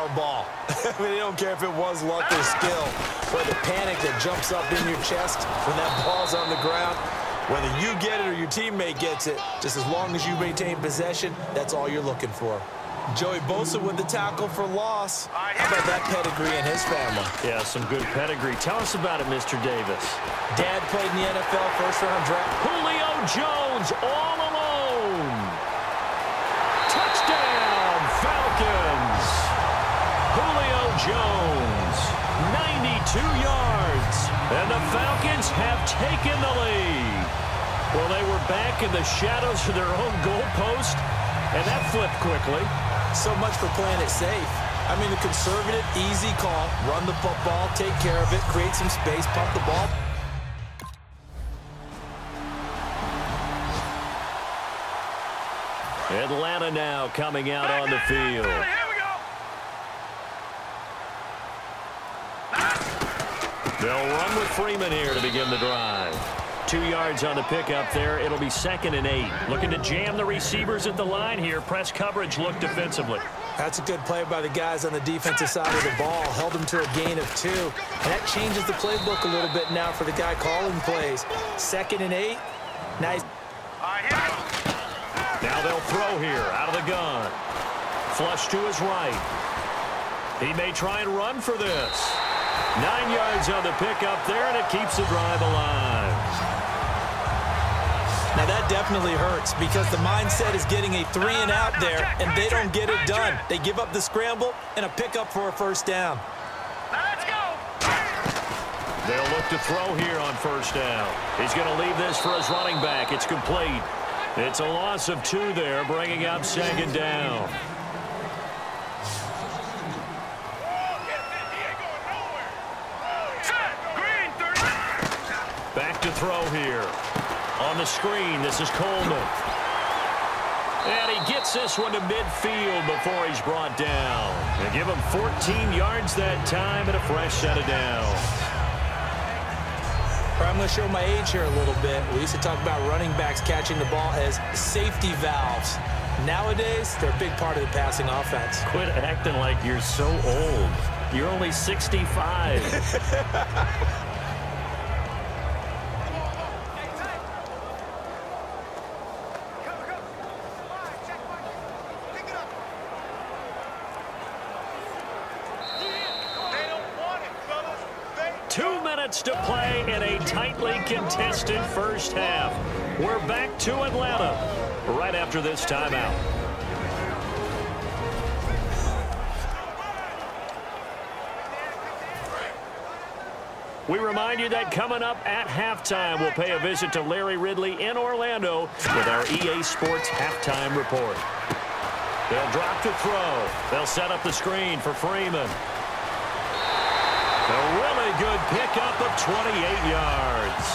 foul ball. I mean, they don't care if it was luck or skill, or the panic that jumps up in your chest when that ball's on the ground. Whether you get it or your teammate gets it, just as long as you maintain possession, that's all you're looking for. Joey Bosa with the tackle for loss. How about that pedigree in his family? Yeah, some good pedigree. Tell us about it, Mr. Davis. Dad played in the NFL first-round draft. Julio Jones all alone. Touchdown, Falcons. Julio Jones, 92 yards. And the Falcons have taken the lead. Well, they were back in the shadows of their own goalpost, and that flipped quickly. So much for playing it safe. I mean, the conservative, easy call, run the football, take care of it, create some space, pump the ball. Atlanta now coming out on the field. They'll run with Freeman here to begin the drive. 2 yards on the pickup there. It'll be 2nd and 8. Looking to jam the receivers at the line here. Press coverage look defensively. That's a good play by the guys on the defensive side of the ball. Held them to a gain of 2. And that changes the playbook a little bit now for the guy calling plays. 2nd and 8. Nice. Now they'll throw here out of the gun. Flush to his right. He may try and run for this. 9 yards on the pickup there, and it keeps the drive alive. Now that definitely hurts because the mindset is getting a 3-and-out there, and they don't get it done. They give up the scramble and a pickup for a first down. Let's go. They'll look to throw here on first down. He's going to leave this for his running back. It's complete. It's a loss of 2 there, bringing up 2nd down. Back to throw here. On the screen, this is Coleman. And he gets this one to midfield before he's brought down. They give him 14 yards that time and a fresh set of downs. I'm going to show my age here a little bit. We used to talk about running backs catching the ball as safety valves. Nowadays, they're a big part of the passing offense. Quit acting like you're so old. You're only 65. 2 minutes to play in a tightly contested first half. We're back to Atlanta right after this timeout. We remind you that coming up at halftime, we'll pay a visit to Larry Ridley in Orlando with our EA Sports Halftime Report. They'll drop to throw. They'll set up the screen for Freeman. A really good pickup of 28 yards.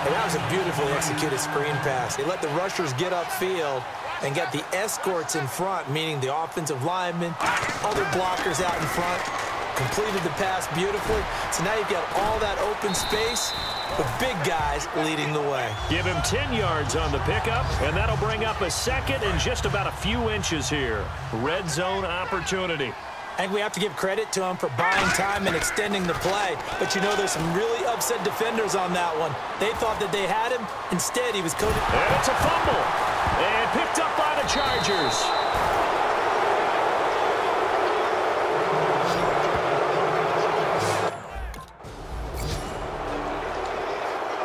And that was a beautifully executed screen pass. They let the rushers get upfield and got the escorts in front, meaning the offensive linemen, other blockers out in front, completed the pass beautifully. So now you've got all that open space with big guys leading the way. Give him 10 yards on the pickup, and that'll bring up a 2nd and just about a few inches here. Red zone opportunity. I think we have to give credit to him for buying time and extending the play. But, you know, there's some really upset defenders on that one. They thought that they had him. Instead, he was coated. And it's a fumble. And picked up by the Chargers.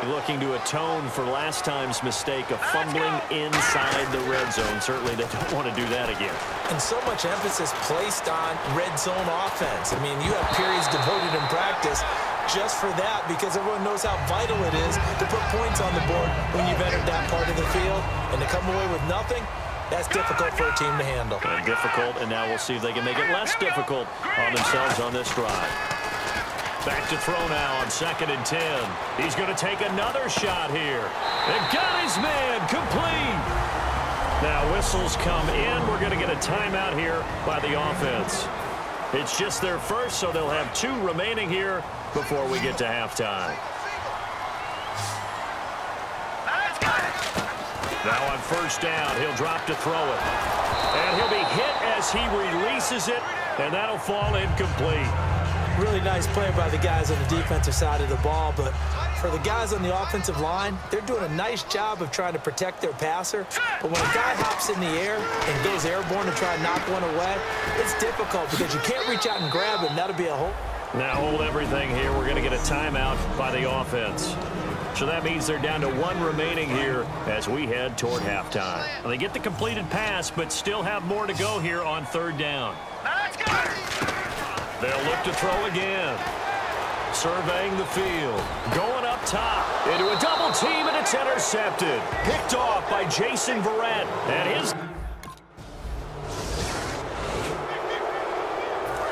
Looking to atone for last time's mistake of fumbling inside the red zone. Certainly they don't want to do that again. And so much emphasis placed on red zone offense. I mean, you have periods devoted in practice just for that because everyone knows how vital it is to put points on the board when you've entered that part of the field. And to come away with nothing, that's difficult for a team to handle. And difficult, and now we'll see if they can make it less difficult on themselves on this drive. Back to throw now on 2nd and 10. He's going to take another shot here. And got his man complete. Now whistles come in. We're going to get a timeout here by the offense. It's just their first, so they'll have 2 remaining here before we get to halftime. Now on first down, he'll drop to throw it. And he'll be hit as he releases it, and that'll fall incomplete. Really nice play by the guys on the defensive side of the ball, but for the guys on the offensive line, they're doing a nice job of trying to protect their passer. But when a guy hops in the air and goes airborne to try and knock one away, it's difficult because you can't reach out and grab it, and that'll be a hole. Now hold everything here. We're going to get a timeout by the offense. So that means they're down to 1 remaining here as we head toward halftime. They get the completed pass, but still have more to go here on 3rd down. They'll look to throw again. Surveying the field. Going up top. Into a double team, and it's intercepted. Picked off by Jason Verrett. And his...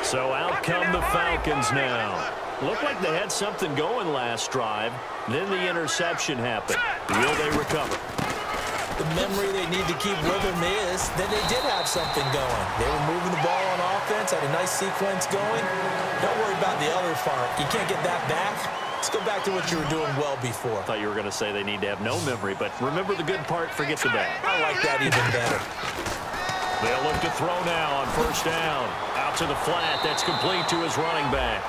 So out come the Falcons now. Looked like they had something going last drive. Then the interception happened. Will they recover? The memory they need to keep with them is that they did have something going. They were moving the ball on offense, had a nice sequence going. Don't worry about the other part. You can't get that back. Let's go back to what you were doing well before. I thought you were going to say they need to have no memory, but remember the good part, forget the bad. I like that even better. They'll look to throw now on 1st down. Out to the flat. That's complete to his running back.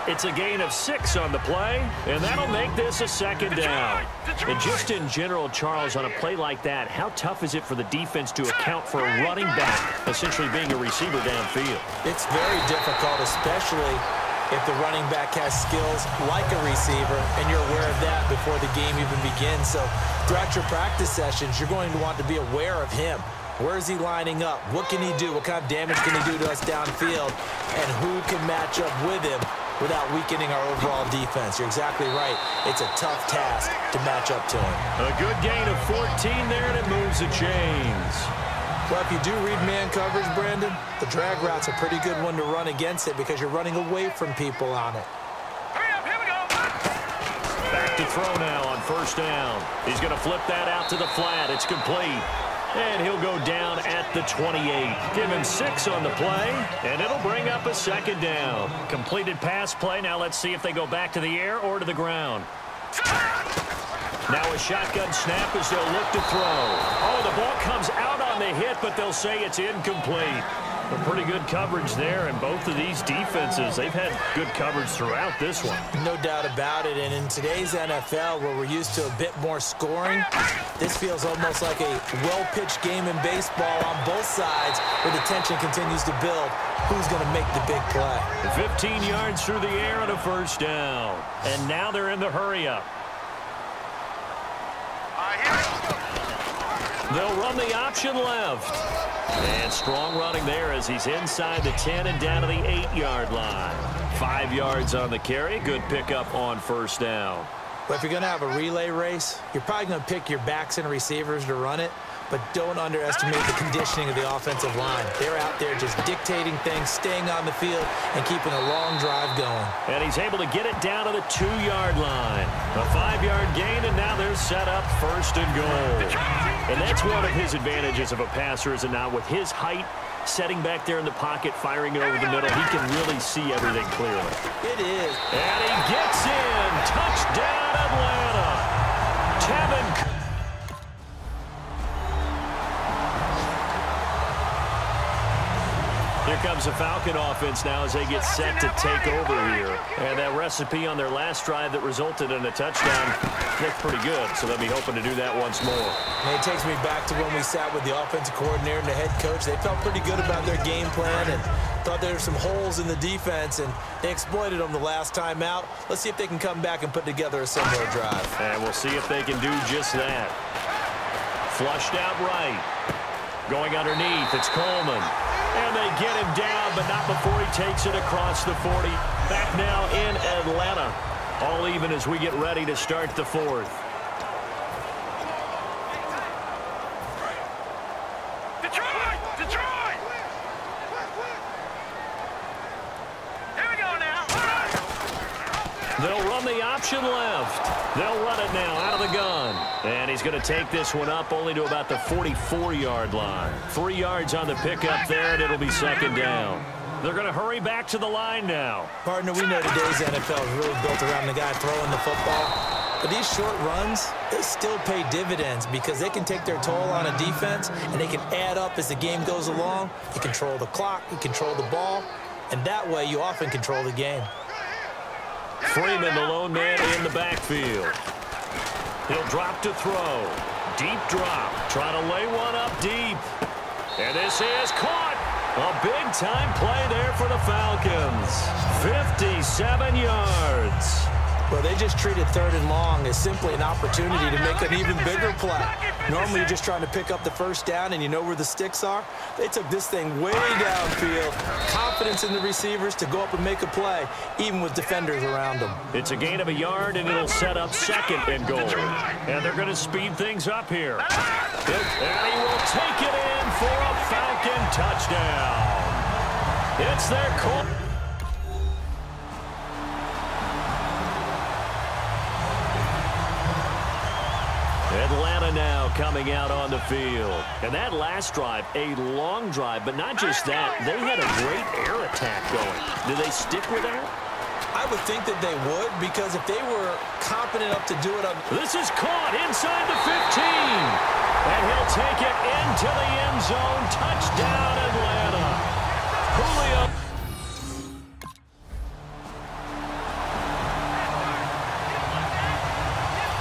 It's a gain of 6 on the play, and that'll make this a 2nd down. And just in general, Charles, on a play like that, how tough is it for the defense to account for a running back essentially being a receiver downfield? It's very difficult, especially if the running back has skills like a receiver, and you're aware of that before the game even begins. So throughout your practice sessions, you're going to want to be aware of him. Where is he lining up? What can he do? What kind of damage can he do to us downfield? And who can match up with him without weakening our overall defense? You're exactly right. It's a tough task to match up to him. A good gain of 14 there, and it moves the chains. Well, if you do read man coverage, Brandon, the drag route's a pretty good one to run against it because you're running away from people on it. Back to throw now on 1st down. He's going to flip that out to the flat. It's complete. And he'll go down at the 28. Give him 6 on the play, and it'll bring up a 2nd down. Completed pass play. Now let's see if they go back to the air or to the ground. Now a shotgun snap as they'll look to throw. Oh, the ball comes out on the hit, but they'll say it's incomplete. A pretty good coverage there, and both of these defenses, they've had good coverage throughout this one. No doubt about it, and in today's NFL, where we're used to a bit more scoring, this feels almost like a well-pitched game in baseball on both sides, where the tension continues to build. Who's going to make the big play? 15 yards through the air and a 1st down. And now they're in the hurry-up. They'll run the option left. And strong running there as he's inside the 10 and down to the 8-yard line. 5 yards on the carry. Good pickup on 1st down. But if you're going to have a relay race, you're probably going to pick your backs and receivers to run it, but don't underestimate the conditioning of the offensive line. They're out there just dictating things, staying on the field, and keeping a long drive going. And he's able to get it down to the 2-yard line. A 5-yard gain, and now they're set up 1st and goal. And that's one of his advantages of a passer, is it not? With his height, setting back there in the pocket, firing it over the middle, he can really see everything clearly. It is. And he gets in. Touchdown, Atlanta. Tevin. Here comes the Falcon offense now as they get set to take over here. And that recipe on their last drive that resulted in a touchdown looked pretty good, so they'll be hoping to do that once more. And it takes me back to when we sat with the offensive coordinator and the head coach. They felt pretty good about their game plan and thought there were some holes in the defense, and they exploited them the last time out. Let's see if they can come back and put together a similar drive. And we'll see if they can do just that. Flushed out right. Going underneath, it's Coleman. And they get him down, but not before he takes it across the 40. Back now in Atlanta. All even as we get ready to start the 4th. Detroit! Here we go now. They'll run the option left. They'll run it now out of the gun. And he's going to take this one up only to about the 44-yard line. 3 yards on the pickup there, and it'll be 2nd down. They're going to hurry back to the line now. Partner, we know today's NFL is really built around the guy throwing the football. But these short runs, they still pay dividends because they can take their toll on a defense and they can add up as the game goes along. You control the clock, you control the ball, and that way you often control the game. Freeman, the lone man in the backfield. He'll drop to throw. Deep drop. Trying to lay one up deep. And this is caught. A big-time play there for the Falcons. 57 yards. Well, they just treated 3rd and long as simply an opportunity to make an even bigger play. Normally, you're just trying to pick up the first down, and you know where the sticks are. They took this thing way downfield. Confidence in the receivers to go up and make a play, even with defenders around them. It's a gain of a yard, and it'll set up 2nd and goal. And they're going to speed things up here. And he will take it in for a Falcon touchdown. It's their call. Atlanta now coming out on the field. And that last drive, a long drive, but not just that. They had a great air attack going. Do they stick with that? I would think that they would, because if they were confident enough to do it This is caught inside the 15. And he'll take it into the end zone. Touchdown, Atlanta. Julio.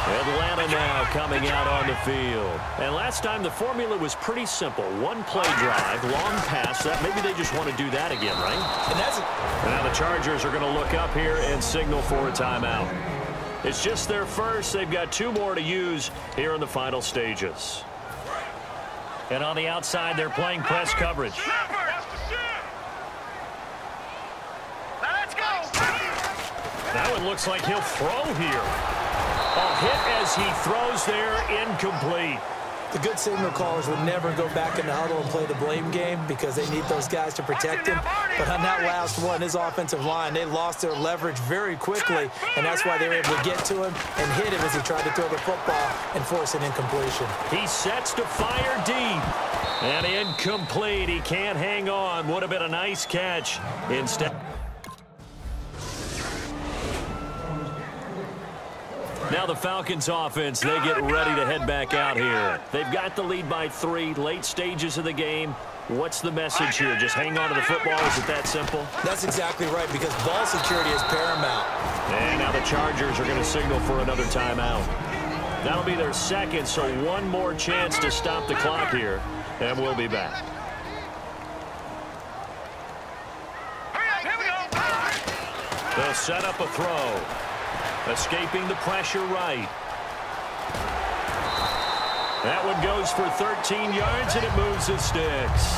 Atlanta now coming out on the field. And last time the formula was pretty simple. One play drive, long pass. That maybe they just want to do that again, right? And now the Chargers are going to look up here and signal for a timeout. It's just their first. They've got 2 more to use here in the final stages. And on the outside, they're playing press coverage. That one looks like he'll throw here. A hit as he throws there, incomplete. The good signal callers would never go back in the huddle and play the blame game because they need those guys to protect him. But on that last one, his offensive line, they lost their leverage very quickly, and that's why they were able to get to him and hit him as he tried to throw the football and force an incompletion. He sets to fire deep. And incomplete. He can't hang on. Would have been a nice catch. Instead. Now the Falcons offense, they get ready to head back out here. They've got the lead by 3, late stages of the game. What's the message here? Just hang on to the football? Is it that simple? That's exactly right, because ball security is paramount. And now the Chargers are going to signal for another timeout. That'll be their 2nd, so one more chance to stop the clock here. And we'll be back. They'll set up a throw. Escaping the pressure right. That one goes for 13 yards, and it moves the sticks.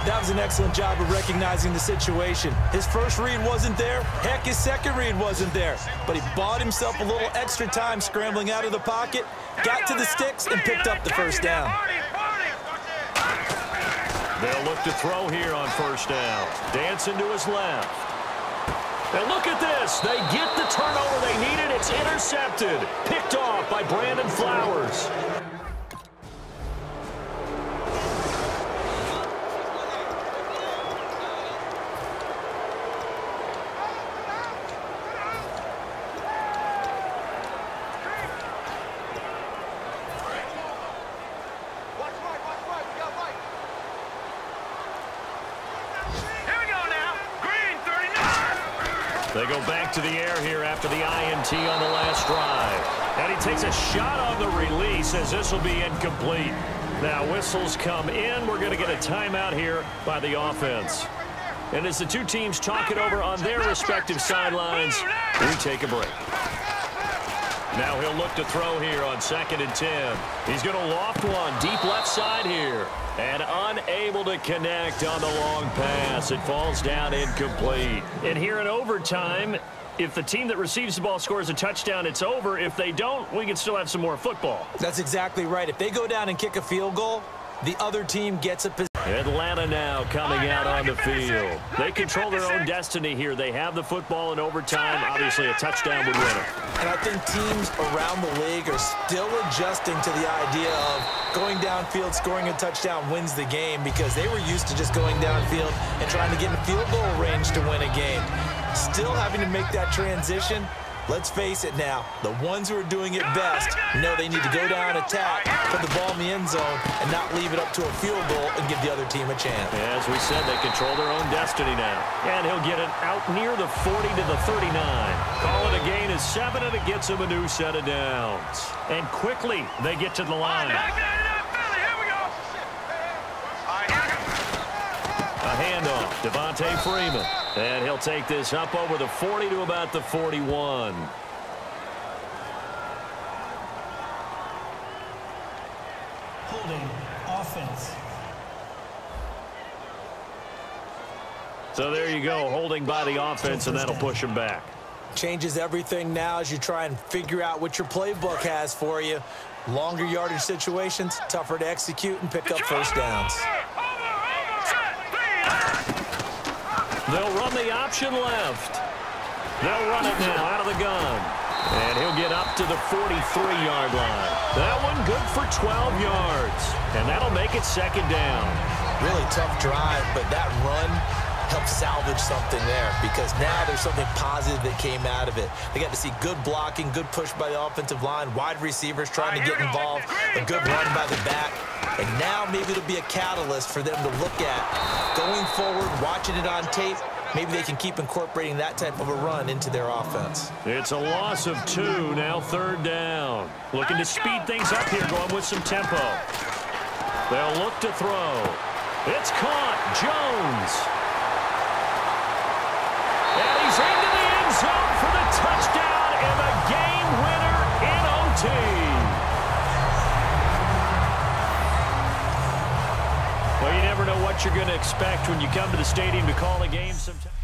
That was an excellent job of recognizing the situation. His first read wasn't there. Heck, his second read wasn't there. But he bought himself a little extra time scrambling out of the pocket, got to the sticks, and picked up the first down. They'll look to throw here on first down. Dancing to his left. And look at this. They get the turnover they needed. It's intercepted. Picked off by Brandon Flowers. They go back to the air here after the INT on the last drive. And he takes a shot on the release as this will be incomplete. Now whistles come in. We're going to get a timeout here by the offense. And as the two teams talk it over on their respective sidelines, we take a break. Now he'll look to throw here on 2nd and 10. He's going to loft one deep left side here. And unable to connect on the long pass. It falls down incomplete. And here in overtime, if the team that receives the ball scores a touchdown, it's over. If they don't, we can still have some more football. That's exactly right. If they go down and kick a field goal, the other team gets a position. Atlanta now coming out on the field. They control their own destiny here. They have the football in overtime. Obviously, a touchdown would win it. And I think teams around the league are still adjusting to the idea of going downfield, scoring a touchdown wins the game, because they were used to just going downfield and trying to get in field goal range to win a game. Still having to make that transition. Let's face it now, the ones who are doing it best know they need to go down, attack, put the ball in the end zone, and not leave it up to a field goal and give the other team a chance. As we said, they control their own destiny now. And he'll get it out near the 40 to the 39. Call it a gain of 7, and it gets him a new set of downs. And quickly, they get to the line. A handoff, Devontae Freeman. And he'll take this up over the 40 to about the 41. Holding offense. So there you go, holding by the offense, and that'll push him back. Changes everything now as you try and figure out what your playbook has for you. Longer yardage situations, tougher to execute and pick up first downs. They'll run the option left. They'll run it now out of the gun. And he'll get up to the 43-yard line. That one good for 12 yards. And that'll make it second down. Really tough drive, but that run helped salvage something there because now there's something positive that came out of it. They got to see good blocking, good push by the offensive line, wide receivers trying to get involved, a good run by the back. And now maybe it'll be a catalyst for them to look at. Going forward, watching it on tape, maybe they can keep incorporating that type of a run into their offense. It's a loss of 2, now third down. Looking to speed things up here, going with some tempo. They'll look to throw. It's caught. Jones. And he's into the end zone for the touchdown and the game winner in OT. Well, you never know what you're going to expect when you come to the stadium to call a game sometimes.